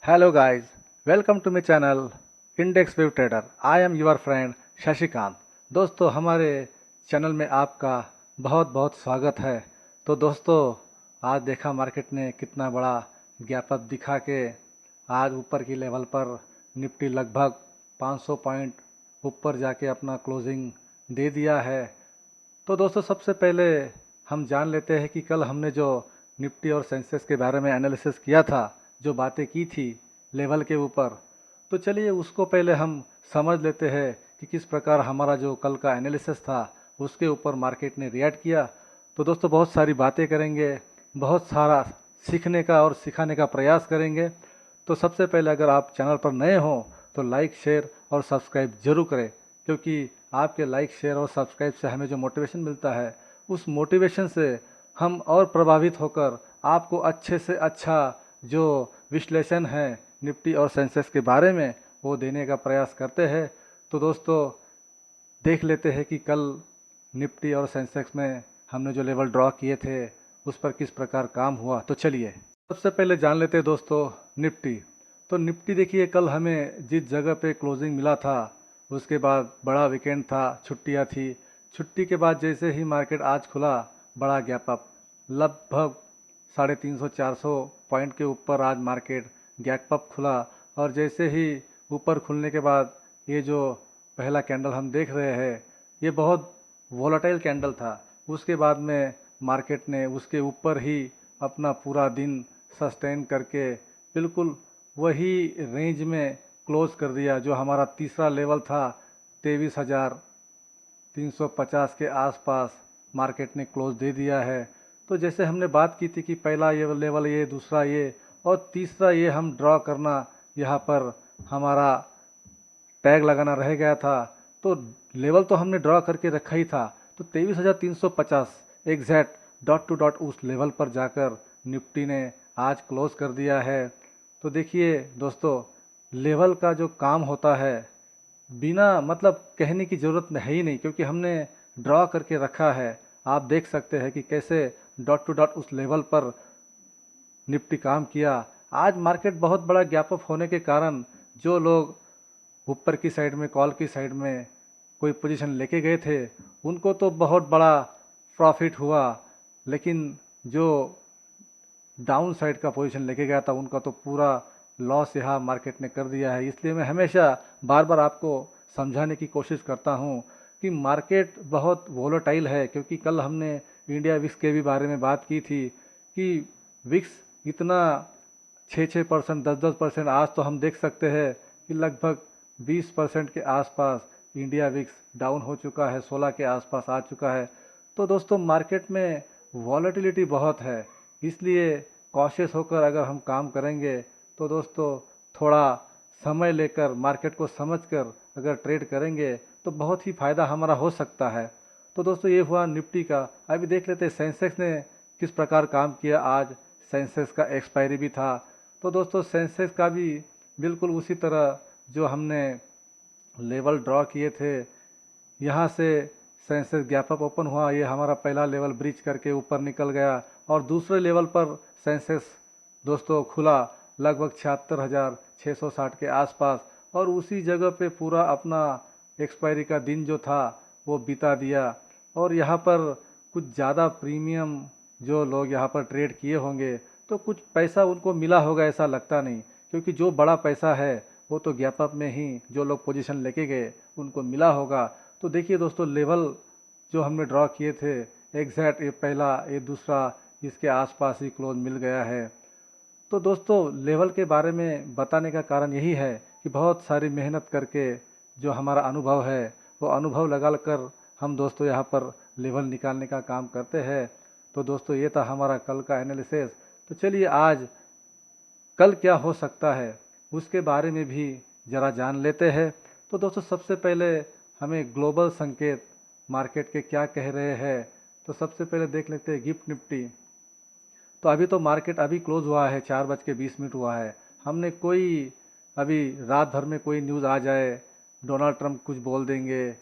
Hello guys, welcome to my channel Index Wave Trader. I am your friend Shashikant. दोस्तों हमारे channel में आपका बहुत बहुत स्वागत है। तो दोस्तों आज देखा मार्केट ने कितना बड़ा गैप अप दिखा के आज ऊपर की लेवल पर निफ्टी लगभग 500 पॉइंट ऊपर जाके अपना क्लोजिंग दे दिया है। तो दोस्तों सबसे पहले हम जान लेते हैं कि कल हमने जो निफ्टी और सेंसेक्स के बारे में एनालिसिस किया था, जो बातें की थी लेवल के ऊपर, तो चलिए उसको पहले हम समझ लेते हैं कि किस प्रकार हमारा जो कल का एनालिसिस था उसके ऊपर मार्केट ने रिएक्ट किया। तो दोस्तों बहुत सारी बातें करेंगे, बहुत सारा सीखने का और सिखाने का प्रयास करेंगे। तो सबसे पहले अगर आप चैनल पर नए हों तो लाइक शेयर और सब्सक्राइब जरूर करें, क्योंकि आपके लाइक शेयर और सब्सक्राइब से हमें जो मोटिवेशन मिलता है उस मोटिवेशन से हम और प्रभावित होकर आपको अच्छे से अच्छा जो विश्लेषण है निफ्टी और सेंसेक्स के बारे में वो देने का प्रयास करते हैं। तो दोस्तों देख लेते हैं कि कल निफ्टी और सेंसेक्स में हमने जो लेवल ड्रॉ किए थे उस पर किस प्रकार काम हुआ। तो चलिए सबसे पहले जान लेते हैं दोस्तों निफ्टी। तो निफ्टी देखिए कल हमें जिस जगह पे क्लोजिंग मिला था उसके बाद बड़ा वीकेंड था, छुट्टियां थी। छुट्टी के बाद जैसे ही मार्केट आज खुला बड़ा गैप अप, लगभग 350-400 पॉइंट के ऊपर आज मार्केट गैप अप खुला। और जैसे ही ऊपर खुलने के बाद ये जो पहला कैंडल हम देख रहे हैं ये बहुत वोलेटाइल कैंडल था। उसके बाद में मार्केट ने उसके ऊपर ही अपना पूरा दिन सस्टेन करके बिल्कुल वही रेंज में क्लोज कर दिया जो हमारा तीसरा लेवल था। 23,350 के आसपास मार्केट ने क्लोज दे दिया है। तो जैसे हमने बात की थी कि पहला ये लेवल, ये दूसरा ये और तीसरा ये हम ड्रॉ करना, यहाँ पर हमारा टैग लगाना रह गया था। तो लेवल तो हमने ड्रॉ करके रखा ही था। तो 23,350 एग्जैक्ट डॉट टू डॉट उस लेवल पर जाकर निफ्टी ने आज क्लोज कर दिया है। तो देखिए दोस्तों लेवल का जो काम होता है बिना मतलब कहने की ज़रूरत है ही नहीं, क्योंकि हमने ड्रॉ करके रखा है। आप देख सकते हैं कि कैसे डॉट टू डॉट उस लेवल पर निफ्टी काम किया। आज मार्केट बहुत बड़ा गैप अप होने के कारण जो लोग ऊपर की साइड में, कॉल की साइड में कोई पोजीशन लेके गए थे उनको तो बहुत बड़ा प्रॉफिट हुआ, लेकिन जो डाउन साइड का पोजीशन लेके गया था उनका तो पूरा लॉस यहाँ मार्केट ने कर दिया है। इसलिए मैं हमेशा बार बार आपको समझाने की कोशिश करता हूँ कि मार्केट बहुत वोलेटाइल है, क्योंकि कल हमने इंडिया विक्स के भी बारे में बात की थी कि विक्स इतना 6-6%, 10-10%, आज तो हम देख सकते हैं कि लगभग 20% के आसपास इंडिया विक्स डाउन हो चुका है, 16 के आसपास आ चुका है। तो दोस्तों मार्केट में वॉलेटिलिटी बहुत है, इसलिए कॉशियस होकर अगर हम काम करेंगे तो दोस्तों थोड़ा समय लेकर मार्केट को समझकर अगर ट्रेड करेंगे तो बहुत ही फ़ायदा हमारा हो सकता है। तो दोस्तों ये हुआ निफ्टी का। अभी देख लेते हैं सेंसेक्स ने किस प्रकार काम किया। आज सेंसेक्स का एक्सपायरी भी था। तो दोस्तों सेंसेक्स का भी बिल्कुल उसी तरह जो हमने लेवल ड्रॉ किए थे, यहाँ से सेंसेक्स गैप अप ओपन हुआ, ये हमारा पहला लेवल ब्रीच करके ऊपर निकल गया और दूसरे लेवल पर सेंसेक्स दोस्तों खुला लगभग 76,660 के आसपास और उसी जगह पे पूरा अपना एक्सपायरी का दिन जो था वो बिता दिया। और यहाँ पर कुछ ज़्यादा प्रीमियम जो लोग यहाँ पर ट्रेड किए होंगे तो कुछ पैसा उनको मिला होगा, ऐसा लगता नहीं, क्योंकि जो बड़ा पैसा है वो तो गैप अप में ही जो लोग पोजीशन लेके गए उनको मिला होगा। तो देखिए दोस्तों लेवल जो हमने ड्रॉ किए थे एग्जैक्ट ये पहला, ये दूसरा, इसके आसपास ही क्लोज मिल गया है। तो दोस्तों लेवल के बारे में बताने का कारण यही है कि बहुत सारी मेहनत करके जो हमारा अनुभव है वो अनुभव लगा कर हम दोस्तों यहाँ पर लेवल निकालने का काम करते हैं। तो दोस्तों ये था हमारा कल का एनालिसिस। तो चलिए आज कल क्या हो सकता है उसके बारे में भी ज़रा जान लेते हैं। तो दोस्तों सबसे पहले हमें ग्लोबल संकेत मार्केट के क्या कह रहे हैं। तो सबसे पहले देख लेते हैं गिफ्ट निफ्टी। तो अभी तो मार्केट अभी क्लोज हुआ है, 4:20 हुआ है। हमने कोई अभी रात भर में कोई न्यूज़ आ जाए, डोनाल्ड ट्रंप कुछ बोल देंगे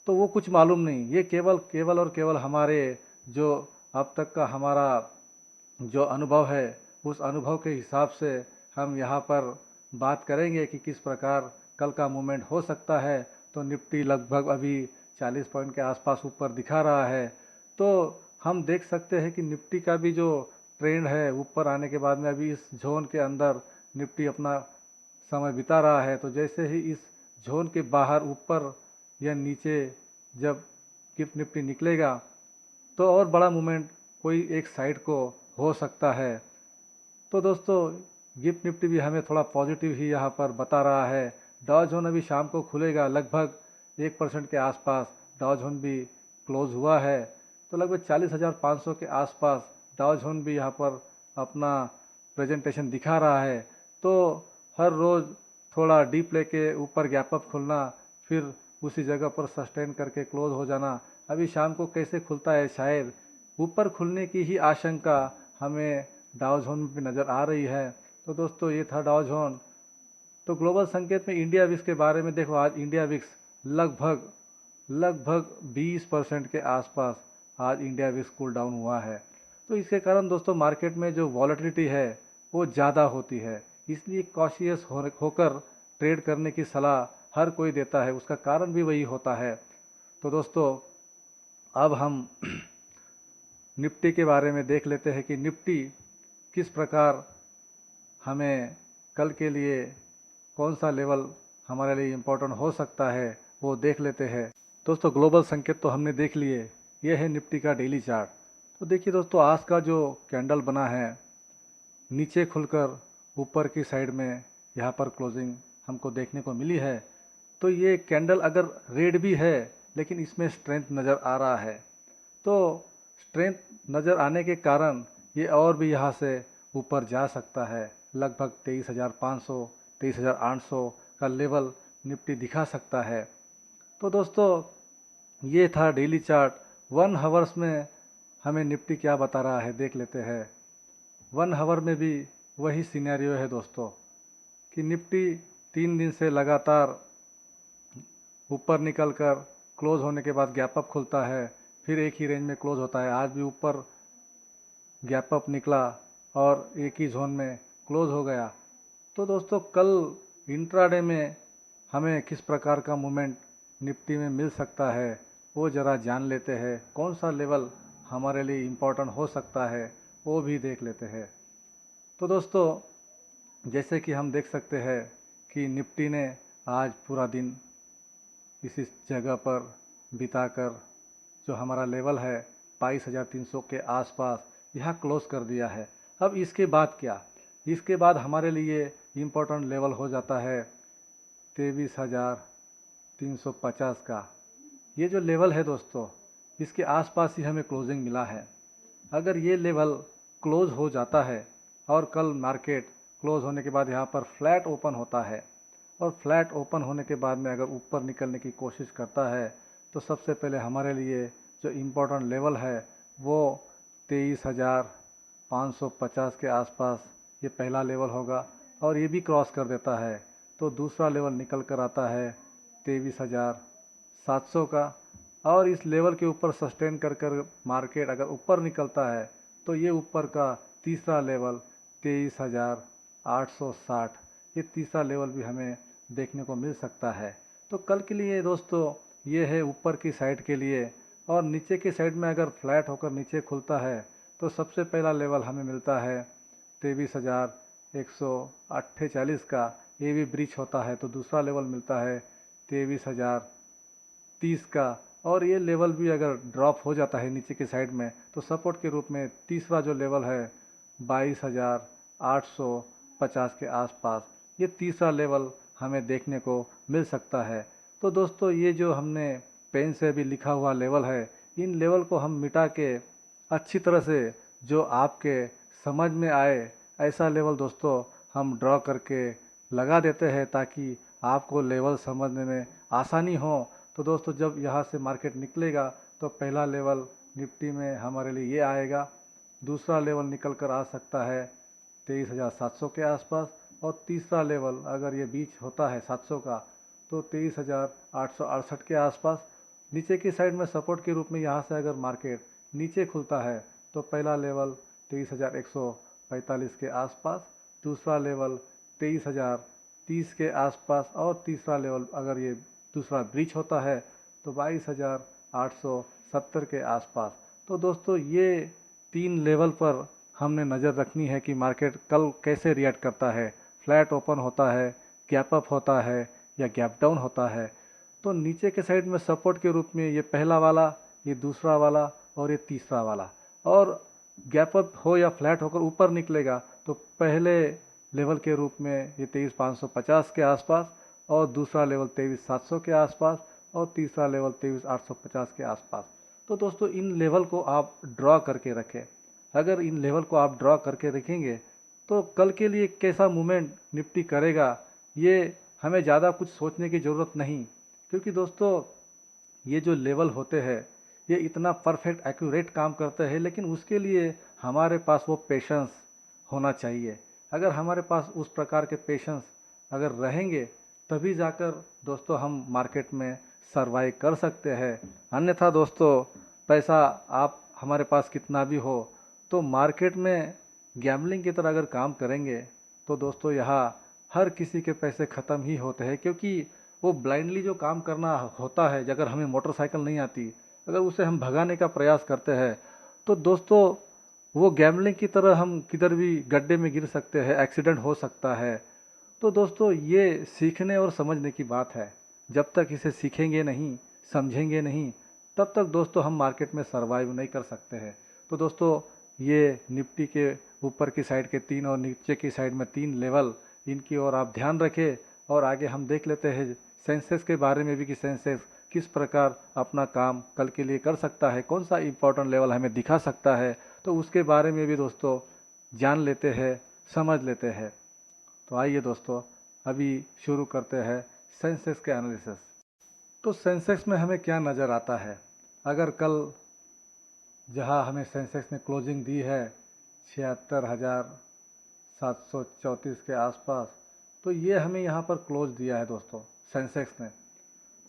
तो वो कुछ मालूम नहीं। ये केवल केवल और केवल हमारे जो अब तक का हमारा जो अनुभव है उस अनुभव के हिसाब से हम यहाँ पर बात करेंगे कि किस प्रकार कल का मूवमेंट हो सकता है। तो निफ्टी लगभग अभी 40 पॉइंट के आसपास ऊपर दिखा रहा है। तो हम देख सकते हैं कि निफ्टी का भी जो ट्रेंड है ऊपर आने के बाद में अभी इस जोन के अंदर निफ्टी अपना समय बिता रहा है। तो जैसे ही इस जोन के बाहर ऊपर या नीचे जब गिफ्ट निफ्टी निकलेगा तो और बड़ा मूवमेंट कोई एक साइड को हो सकता है। तो दोस्तों गिफ्ट निफ्टी भी हमें थोड़ा पॉजिटिव ही यहाँ पर बता रहा है। डाउ जोन अभी शाम को खुलेगा, लगभग 1% के आसपास डाउ जोन भी क्लोज हुआ है। तो लगभग 40,500 के आसपास डाउ जोन भी यहाँ पर अपना प्रेजेंटेशन दिखा रहा है। तो हर रोज़ थोड़ा डीप लेके ऊपर गैप अप खुलना, फिर उसी जगह पर सस्टेन करके क्लोज हो जाना। अभी शाम को कैसे खुलता है, शायद ऊपर खुलने की ही आशंका हमें डाउ जोन में नज़र आ रही है। तो दोस्तों ये था डाउ जोन। तो ग्लोबल संकेत में इंडिया विक्स के बारे में देखो, आज इंडिया विक्स लगभग लगभग 20% के आसपास आज इंडिया विक्स कूल डाउन हुआ है। तो इसके कारण दोस्तों मार्केट में जो वॉलेटिलिटी है वो ज़्यादा होती है, इसलिए कॉशियस होकर ट्रेड करने की सलाह हर कोई देता है, उसका कारण भी वही होता है। तो दोस्तों अब हम निफ्टी के बारे में देख लेते हैं कि निफ्टी किस प्रकार हमें कल के लिए कौन सा लेवल हमारे लिए इम्पोर्टेंट हो सकता है वो देख लेते हैं। दोस्तों ग्लोबल संकेत तो हमने देख लिए, ये है निफ्टी का डेली चार्ट। तो देखिए दोस्तों आज का जो कैंडल बना है नीचे खुलकर ऊपर की साइड में यहाँ पर क्लोजिंग हमको देखने को मिली है। तो ये कैंडल अगर रेड भी है लेकिन इसमें स्ट्रेंथ नज़र आ रहा है। तो स्ट्रेंथ नज़र आने के कारण ये और भी यहाँ से ऊपर जा सकता है, लगभग 23,500 23,800 का लेवल निफ्टी दिखा सकता है। तो दोस्तों ये था डेली चार्ट। 1 आवर्स में हमें निफ्टी क्या बता रहा है देख लेते हैं। 1 आवर में भी वही सिनेरियो है दोस्तों कि निफ्टी 3 दिन से लगातार ऊपर निकलकर क्लोज होने के बाद गैप अप खुलता है, फिर एक ही रेंज में क्लोज होता है। आज भी ऊपर गैप अप निकला और एक ही जोन में क्लोज हो गया। तो दोस्तों कल इंट्राडे में हमें किस प्रकार का मूवमेंट निफ्टी में मिल सकता है वो ज़रा जान लेते हैं। कौन सा लेवल हमारे लिए इम्पोर्टेंट हो सकता है वो भी देख लेते हैं। तो दोस्तों जैसे कि हम देख सकते हैं कि निफ्टी ने आज पूरा दिन इसी जगह पर बिताकर जो हमारा लेवल है 22,300 के आसपास यहाँ क्लोज कर दिया है। अब इसके बाद क्या, इसके बाद हमारे लिए इम्पोर्टेंट लेवल हो जाता है 23,350 का। ये जो लेवल है दोस्तों इसके आसपास ही हमें क्लोजिंग मिला है। अगर ये लेवल क्लोज हो जाता है और कल मार्केट क्लोज होने के बाद यहाँ पर फ्लैट ओपन होता है और फ्लैट ओपन होने के बाद में अगर ऊपर निकलने की कोशिश करता है तो सबसे पहले हमारे लिए जो इम्पोर्टेंट लेवल है वो 23,550 के आसपास ये पहला लेवल होगा और ये भी क्रॉस कर देता है तो दूसरा लेवल निकल कर आता है 23,700 का। और इस लेवल के ऊपर सस्टेन कर मार्केट अगर ऊपर निकलता है तो ये ऊपर का तीसरा लेवल 23,860, ये तीसरा लेवल भी हमें देखने को मिल सकता है। तो कल के लिए दोस्तों ये है ऊपर की साइड के लिए। और नीचे की साइड में अगर फ्लैट होकर नीचे खुलता है तो सबसे पहला लेवल हमें मिलता है 23,148 का, ये भी ब्रीच होता है। तो दूसरा लेवल मिलता है 23,030 का और ये लेवल भी अगर ड्रॉप हो जाता है नीचे की साइड में तो सपोर्ट के रूप में तीसरा जो लेवल है 22,850 के आसपास, ये तीसरा लेवल हमें देखने को मिल सकता है। तो दोस्तों ये जो हमने पेन से भी लिखा हुआ लेवल है, इन लेवल को हम मिटा के अच्छी तरह से जो आपके समझ में आए ऐसा लेवल दोस्तों हम ड्रॉ करके लगा देते हैं ताकि आपको लेवल समझने में आसानी हो। तो दोस्तों जब यहाँ से मार्केट निकलेगा तो पहला लेवल निफ्टी में हमारे लिए ये आएगा, दूसरा लेवल निकल कर आ सकता है 23,700 के आसपास और तीसरा लेवल अगर ये बीच होता है 700 का तो 23,868 के आसपास। नीचे की साइड में सपोर्ट के रूप में यहाँ से अगर मार्केट नीचे खुलता है तो पहला लेवल 23,145 के आसपास, दूसरा लेवल 23,030 के आसपास, और तीसरा लेवल अगर ये दूसरा ब्रीच होता है तो 22,870 के आसपास। तो दोस्तों ये 3 लेवल पर हमने नज़र रखनी है कि मार्केट कल कैसे रिएक्ट करता है, फ्लैट ओपन होता है, गैप अप होता है या गैप डाउन होता है। तो नीचे के साइड में सपोर्ट के रूप में ये पहला वाला, ये दूसरा वाला और ये तीसरा वाला, और गैप अप हो या फ्लैट होकर ऊपर निकलेगा तो पहले लेवल के रूप में ये 23,550 के आसपास, और दूसरा लेवल 23,700 के आसपास, और तीसरा लेवल 23,850 के आसपास। तो दोस्तों इन लेवल को आप ड्रॉ करके रखें। अगर इन लेवल को आप ड्रॉ करके रखेंगे तो कल के लिए कैसा मूवमेंट निफ्टी करेगा ये हमें ज़्यादा कुछ सोचने की ज़रूरत नहीं, क्योंकि दोस्तों ये जो लेवल होते हैं ये इतना परफेक्ट एक्यूरेट काम करते हैं, लेकिन उसके लिए हमारे पास वो पेशेंस होना चाहिए। अगर हमारे पास उस प्रकार के पेशेंस अगर रहेंगे तभी जाकर दोस्तों हम मार्केट में सरवाइव कर सकते हैं। अन्यथा दोस्तों पैसा आप हमारे पास कितना भी हो तो मार्केट में गैम्बलिंग की तरह अगर काम करेंगे तो दोस्तों यहाँ हर किसी के पैसे ख़त्म ही होते हैं, क्योंकि वो ब्लाइंडली जो काम करना होता है, अगर हमें मोटरसाइकिल नहीं आती, अगर उसे हम भगाने का प्रयास करते हैं तो दोस्तों वो गैम्बलिंग की तरह हम किधर भी गड्ढे में गिर सकते हैं, एक्सीडेंट हो सकता है। तो दोस्तों ये सीखने और समझने की बात है। जब तक इसे सीखेंगे नहीं, समझेंगे नहीं, तब तक दोस्तों हम मार्केट में सरवाइव नहीं कर सकते हैं। तो दोस्तों ये निफ्टी के ऊपर की साइड के 3 और नीचे की साइड में 3 लेवल, इनकी ओर आप ध्यान रखें। और आगे हम देख लेते हैं सेंसेक्स के बारे में भी कि सेंसेक्स किस प्रकार अपना काम कल के लिए कर सकता है, कौन सा इम्पोर्टेंट लेवल हमें दिखा सकता है, तो उसके बारे में भी दोस्तों जान लेते हैं, समझ लेते हैं। तो आइए दोस्तों अभी शुरू करते हैं सेंसेक्स के एनालिसिस। तो सेंसेक्स में हमें क्या नज़र आता है? अगर कल जहां हमें सेंसेक्स ने क्लोजिंग दी है 76,734 के आसपास, तो ये हमें यहाँ पर क्लोज दिया है दोस्तों सेंसेक्स ने।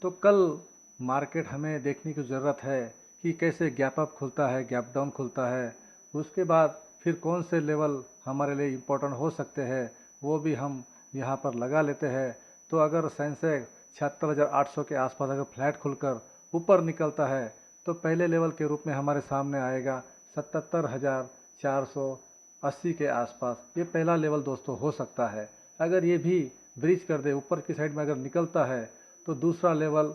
तो कल मार्केट हमें देखने की ज़रूरत है कि कैसे गैप अप खुलता है, गैप डाउन खुलता है, उसके बाद फिर कौन से लेवल हमारे लिए इम्पोर्टेंट हो सकते हैं वो भी हम यहाँ पर लगा लेते हैं। तो अगर सेंसेक्स 76,800 के आसपास अगर फ्लैट खुलकर ऊपर निकलता है तो पहले लेवल के रूप में हमारे सामने आएगा 77,480 के आसपास। ये पहला लेवल दोस्तों हो सकता है। अगर ये भी ब्रीच कर दे, ऊपर की साइड में अगर निकलता है तो दूसरा लेवल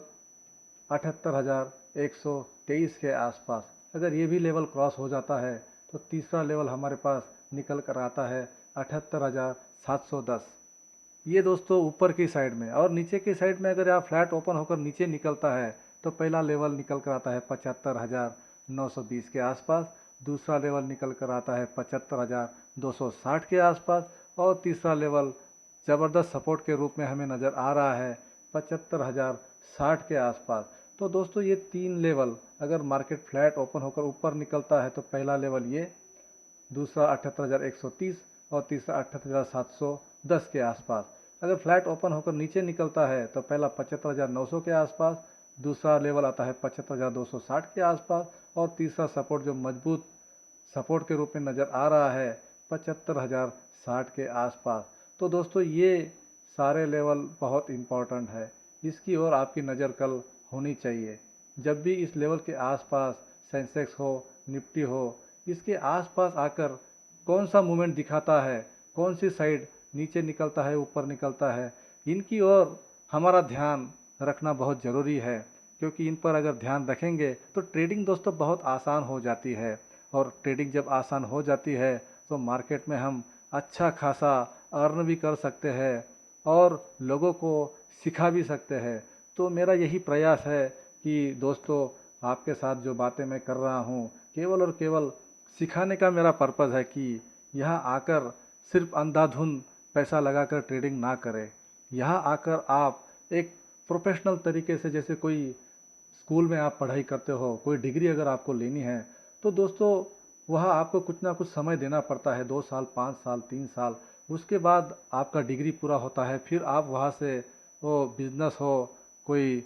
78,123 के आसपास। अगर ये भी लेवल क्रॉस हो जाता है तो तीसरा लेवल हमारे पास निकल कर आता है 78,710। ये दोस्तों ऊपर की साइड में। और नीचे की साइड में अगर आप फ्लैट ओपन होकर नीचे निकलता है तो पहला लेवल निकल कर आता है 75,920 के आसपास, दूसरा लेवल निकल कर आता है 75,260 के आसपास, और तीसरा लेवल ज़बरदस्त सपोर्ट के रूप में हमें नज़र आ रहा है 75,060 के आसपास। तो दोस्तों ये 3 लेवल अगर मार्केट फ्लैट ओपन होकर ऊपर निकलता है तो पहला लेवल ये, दूसरा 78,130 और तीसरा 78,710 के आसपास। अगर फ्लैट ओपन होकर नीचे निकलता है तो पहला 75,900 के आसपास, दूसरा लेवल आता है 75,260 के आसपास, और तीसरा सपोर्ट जो मजबूत सपोर्ट के रूप में नज़र आ रहा है 75,060 के आसपास। तो दोस्तों ये सारे लेवल बहुत इम्पोर्टेंट है, इसकी ओर आपकी नज़र कल होनी चाहिए। जब भी इस लेवल के आसपास सेंसेक्स हो, निफ्टी हो, इसके आसपास आकर कौन सा मूवमेंट दिखाता है, कौन सी साइड नीचे निकलता है, ऊपर निकलता है, इनकी ओर हमारा ध्यान रखना बहुत ज़रूरी है। क्योंकि इन पर अगर ध्यान रखेंगे तो ट्रेडिंग दोस्तों बहुत आसान हो जाती है, और ट्रेडिंग जब आसान हो जाती है तो मार्केट में हम अच्छा खासा अर्न भी कर सकते हैं और लोगों को सिखा भी सकते हैं। तो मेरा यही प्रयास है कि दोस्तों आपके साथ जो बातें मैं कर रहा हूँ केवल और केवल सिखाने का मेरा पर्पज़ है कि यहाँ आकर सिर्फ अंधाधुंध पैसा लगाकर ट्रेडिंग ना करें। यहाँ आकर आप एक प्रोफेशनल तरीके से, जैसे कोई स्कूल में आप पढ़ाई करते हो, कोई डिग्री अगर आपको लेनी है तो दोस्तों वहाँ आपको कुछ ना कुछ समय देना पड़ता है, 2 साल, 5 साल, 3 साल। उसके बाद आपका डिग्री पूरा होता है, फिर आप वहाँ से वो बिजनेस हो, कोई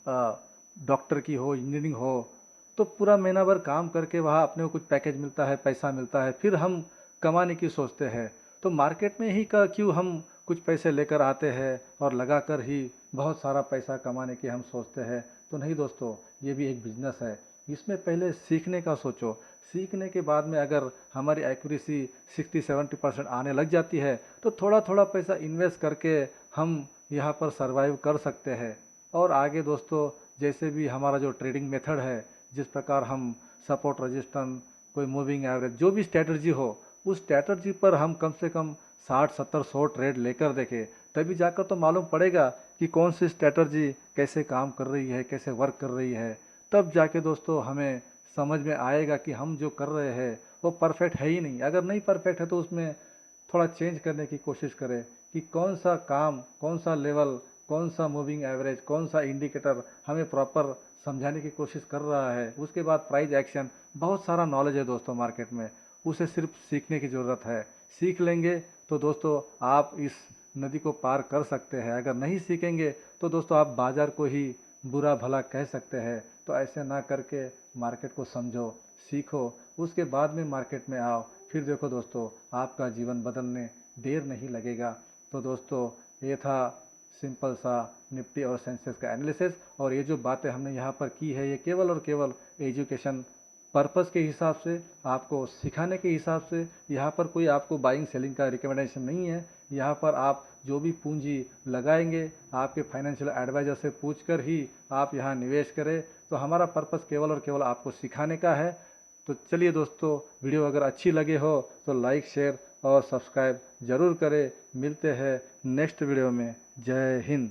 डॉक्टर की हो, इंजीनियरिंग हो, तो पूरा महीना भर काम करके वहाँ अपने को कुछ पैकेज मिलता है, पैसा मिलता है, फिर हम कमाने की सोचते हैं। तो मार्केट में ही का क्यों हम कुछ पैसे लेकर आते हैं और लगाकर ही बहुत सारा पैसा कमाने की हम सोचते हैं। तो नहीं दोस्तों, ये भी एक बिजनेस है। इसमें पहले सीखने का सोचो। सीखने के बाद में अगर हमारी एक्यूरेसी 60-70% आने लग जाती है तो थोड़ा थोड़ा पैसा इन्वेस्ट करके हम यहाँ पर सरवाइव कर सकते हैं। और आगे दोस्तों, जैसे भी हमारा जो ट्रेडिंग मेथड है, जिस प्रकार हम सपोर्ट रजिस्टेंस, कोई मूविंग एवरेज, जो भी स्ट्रैटेजी हो, उस स्ट्रैटेजी पर हम कम से कम 60-70-100 ट्रेड लेकर देखें, तभी जाकर तो मालूम पड़ेगा कि कौन सी स्ट्रैटेजी कैसे काम कर रही है, कैसे वर्क कर रही है। तब जाके दोस्तों हमें समझ में आएगा कि हम जो कर रहे हैं वो परफेक्ट है ही नहीं। अगर नहीं परफेक्ट है तो उसमें थोड़ा चेंज करने की कोशिश करें कि कौन सा काम, कौन सा लेवल, कौन सा मूविंग एवरेज, कौन सा इंडिकेटर हमें प्रॉपर समझाने की कोशिश कर रहा है। उसके बाद प्राइस एक्शन, बहुत सारा नॉलेज है दोस्तों मार्केट में, उसे सिर्फ सीखने की ज़रूरत है। सीख लेंगे तो दोस्तों आप इस नदी को पार कर सकते हैं। अगर नहीं सीखेंगे तो दोस्तों आप बाज़ार को ही बुरा भला कह सकते हैं। तो ऐसे ना करके मार्केट को समझो, सीखो, उसके बाद में मार्केट में आओ। फिर देखो दोस्तों, आपका जीवन बदलने देर नहीं लगेगा। तो दोस्तों, ये था सिंपल सा निफ्टी और सेंसेक्स का एनालिसिस। और ये जो बातें हमने यहाँ पर की है, ये केवल और केवल एजुकेशन पर्पस के हिसाब से, आपको सिखाने के हिसाब से, यहाँ पर कोई आपको बाइंग सेलिंग का रिकमेंडेशन नहीं है। यहाँ पर आप जो भी पूंजी लगाएंगे, आपके फाइनेंशियल एडवाइजर से पूछकर ही आप यहाँ निवेश करें। तो हमारा पर्पस केवल और केवल आपको सिखाने का है। तो चलिए दोस्तों, वीडियो अगर अच्छी लगे हो तो लाइक, शेयर और सब्सक्राइब ज़रूर करें। मिलते हैं नेक्स्ट वीडियो में। जय हिंद।